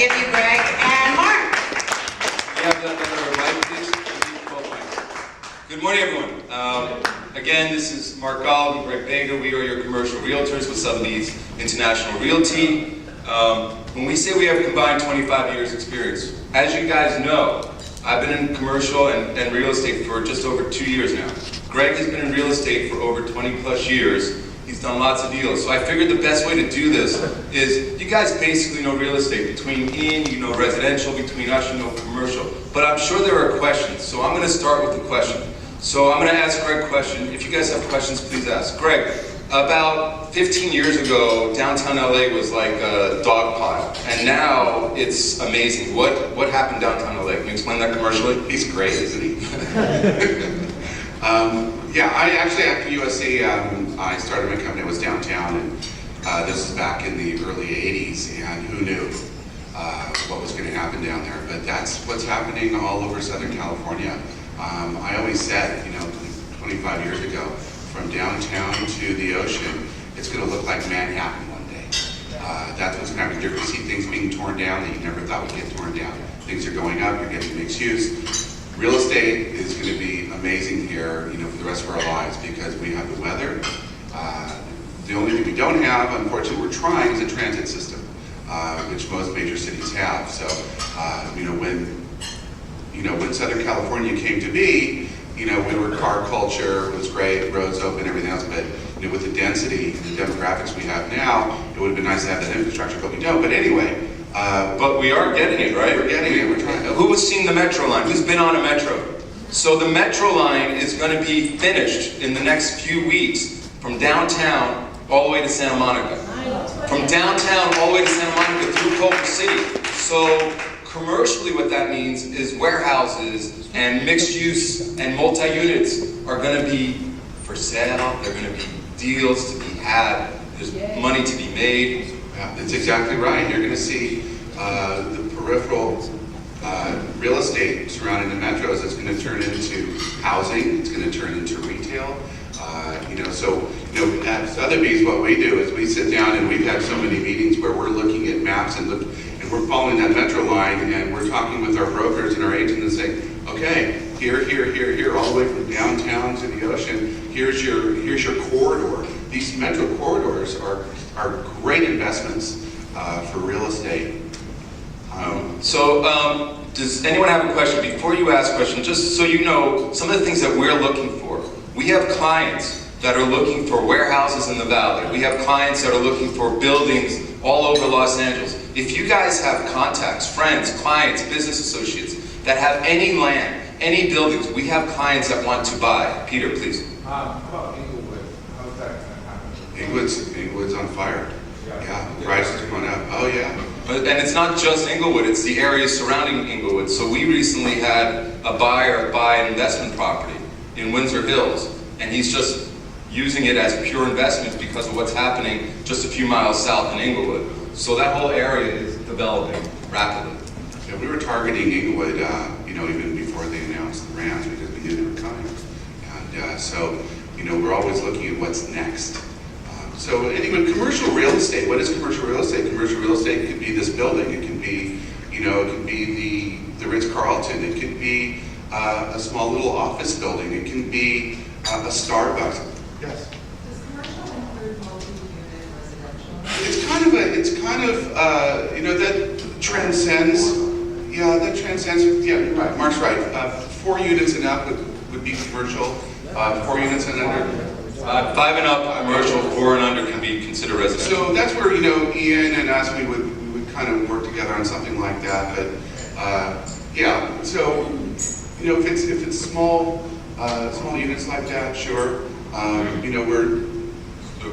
give you Greg and Mark. You have that mic, please? Good morning, everyone. Again, this is Marc Golub and Gregory. We are your commercial realtors with Sothebys International Realty. When we say we have combined 25 years experience, as you guys know, I've been in commercial and real estate for just over 2 years now. Greg has been in real estate for over 20 plus years. He's done lots of deals. So I figured the best way to do this is, you guys basically know real estate. Between Ian, you know residential. Between us, you know commercial. But I'm sure there are questions. So I'm going to start with the question. So I'm going to ask Greg a question. If you guys have questions, please ask. Greg, about 15 years ago, downtown LA was like a dog pile. And now it's amazing. What happened downtown LA? Can you explain that commercially? He's great, isn't he? Yeah, I actually, after USC, I started my company. It was downtown, and this was back in the early 80s, and who knew what was going to happen down there. But that's what's happening all over Southern California. I always said, 25 years ago, from downtown to the ocean, it's going to look like Manhattan one day. That's what's going to happen. You're going to see things being torn down that you never thought would get torn down. Things are going up, you're getting mixed use. Real estate is going to be amazing here, for the rest of our lives, because we have the weather. The only thing we don't have, unfortunately, we're trying, is a transit system, which most major cities have. So, when Southern California came to be, we were car culture, it was great, roads open, everything else. But with the density, the demographics we have now, it would have been nice to have that infrastructure, but we don't. But anyway. But we are getting it, right? We're getting it. We're trying to. Who has seen the Metro line? Who's been on a Metro? So the Metro line is going to be finished in the next few weeks from downtown all the way to Santa Monica. From downtown all the way to Santa Monica through Culver City. So commercially what that means is warehouses and mixed use and multi-units are going to be for sale. They're going to be deals to be had. There's money to be made. Yeah, that's exactly right. You're going to see the peripheral real estate surrounding the metros that's going to turn into housing. It's going to turn into retail. At Sothebys, what we do is we sit down, and we've had so many meetings where we're looking at maps and we're following that metro line, and we're talking with our brokers and our agents and saying, okay, here, all the way from downtown to the ocean. Here's your corridor. These metro corridors are great investments for real estate. Does anyone have a question? Before you ask a question, just so you know, some of the things that we're looking for. We have clients that are looking for warehouses in the valley. We have clients that are looking for buildings all over Los Angeles. If you guys have contacts, friends, clients, business associates that have any land, any buildings, we have clients that want to buy. Peter, please. How about Inglewood? How's that going to happen? Inglewood's on fire. Yeah, the price is going up. Oh yeah. And it's not just Inglewood, it's the areas surrounding Inglewood. So we recently had a buyer buy an investment property in Windsor Hills, and he's just using it as pure investment because of what's happening just a few miles south in Inglewood. So that whole area is developing rapidly. Yeah, we were targeting Inglewood, even before they announced the branch, because we knew they were coming. And we're always looking at what's next. So anyway, commercial real estate. What is commercial real estate? Commercial real estate could be this building. It can be, it can be the Ritz-Carlton. It could be a small little office building. It can be a Starbucks. Yes. Does commercial include multi-unit residential? That transcends. Yeah, that transcends. Yeah, you're right. Mark's right. 4 units and up would be commercial. 4 units and under. 5 and up commercial, 4 and under can be considered residential. So that's where Ian and us we would kind of work together on something like that. But yeah, so if it's small units like that, sure. We're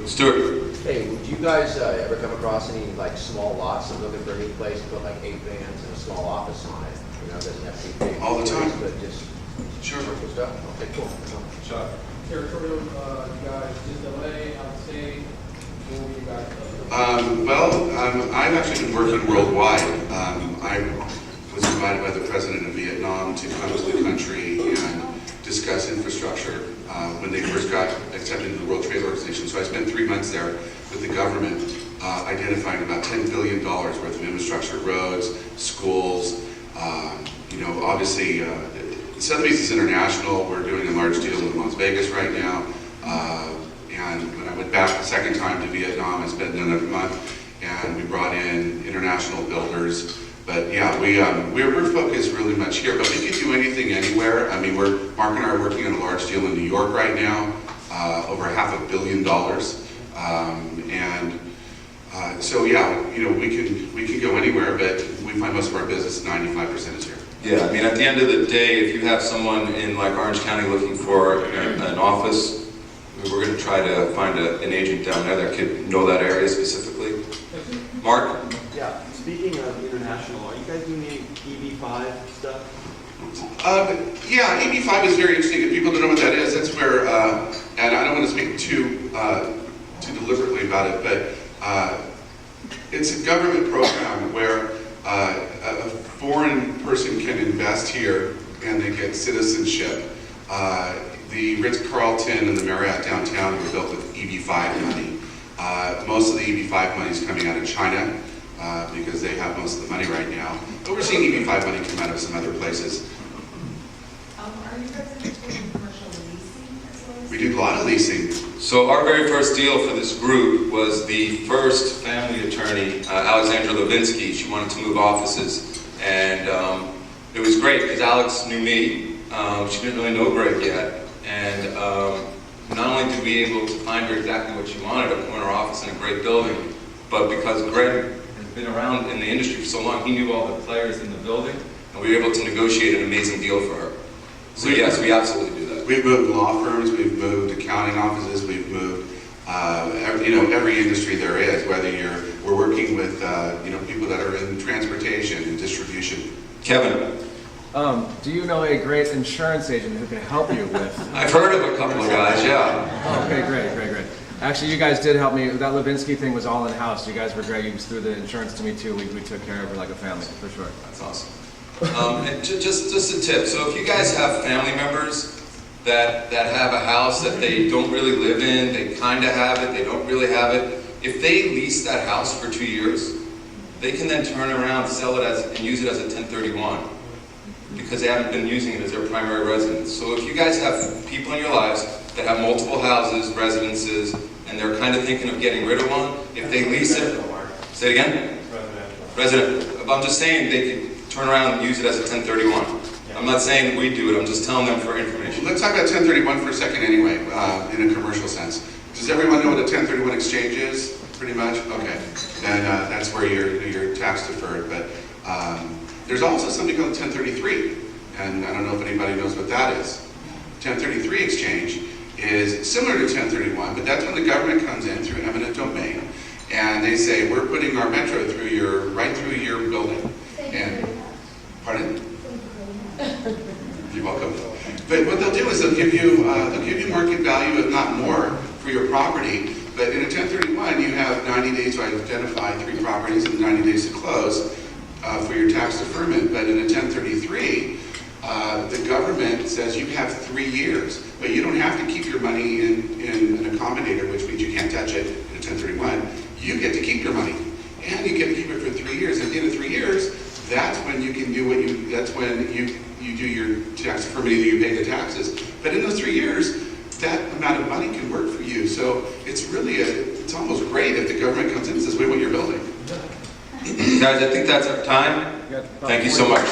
Stuart. Hey, would you guys ever come across any small lots and looking for a new place to put 8 vans and a small office on it? It doesn't have to be big. All the time. But just sure. Working stuff. Okay, cool. Chuck. Territorial, you guys, just LA, out of state, where were you guys? I've actually been working worldwide. I was invited by the president of Vietnam to come to the country and discuss infrastructure when they first got accepted into the World Trade Organization. So I spent 3 months there with the government identifying about $10 billion worth of infrastructure, roads, schools. Obviously, Sothebys is international. We're doing a large deal in Las Vegas right now. And when I went back the second time to Vietnam, I spent another month, and we brought in international builders. But yeah, we're focused really much here, but we can do anything anywhere. I mean, Mark and I are working on a large deal in New York right now, over $500 million. So yeah, we can go anywhere, but we find most of our business, 95% is here. Yeah, I mean, at the end of the day, if you have someone in like Orange County looking for an office, we're going to try to find an agent down there that could know that area specifically. Mark? Yeah, speaking of international, are you guys doing any EB5 stuff? Yeah, EB5 is very interesting. If people don't know what that is, that's where, and I don't want to speak too deliberately about it, but it's a government program where a foreign person can invest here and they get citizenship. The Ritz-Carlton and the Marriott downtown were built with EB5 money. Most of the EB5 money is coming out of China because they have most of the money right now. But we're seeing EB5 money come out of some other places. Are you guys doing commercial leasing as well as? We do a lot of leasing. So our very first deal for this group was the first family attorney, Alexandra Levinsky. She wanted to move offices, and it was great because Alex knew me. She didn't really know Greg yet, and not only did we able to find her exactly what she wanted, a corner office in a great building, but because Greg has been around in the industry for so long, he knew all the players in the building, and we were able to negotiate an amazing deal for her. So yes, we absolutely do that. We've moved law firms, we've moved accounting offices, we've moved every industry there is. Whether we're working with people that are in transportation and distribution. Kevin? Do you know a great insurance agent who can help you with? I've heard of a couple of guys, yeah. Oh, okay, great. Actually, you guys did help me. That Levinsky thing was all in-house. You guys were great. You just threw the insurance to me too. We took care of her like a family, for sure. That's awesome. And just a tip. So if you guys have family members that have a house that they don't really live in, they kind of have it, they don't really have it, if they lease that house for 2 years, they can then turn around, sell it and use it as a 1031 because they haven't been using it as their primary residence. So if you guys have people in your lives that have multiple houses, residences, and they're kind of thinking of getting rid of one, if they lease it, say it again? Residential. I'm just saying they could turn around and use it as a 1031. I'm not saying we do it, I'm just telling them for information. Let's talk about 1031 for a second anyway, in a commercial sense. Does everyone know what a 1031 exchange is? Pretty much? Okay. And that's where you're tax deferred. But there's also something called 1033. And I don't know if anybody knows what that is. 1033 exchange is similar to 1031, but that's when the government comes in through eminent domain. And they say, we're putting our metro right through your building. And, pardon? You're welcome. But what they'll do is they'll give you market value, if not more, for your property. But in a 1031, you have 90 days to identify 3 properties and 90 days to close for your tax deferment. But in a 1033, the government says you have 3 years, but you don't have to keep your money in an accommodator, which means you can't touch it in a 1031. You get to keep your money, and you get to keep it for 3 years. At the end of 3 years, that's when you can do that's when you do your tax deferment, either you pay the taxes. But in those 3 years, that amount of money can work for you. So it's really it's almost great if the government comes in and says, we want your building. Guys, I think that's our time. Thank you so much.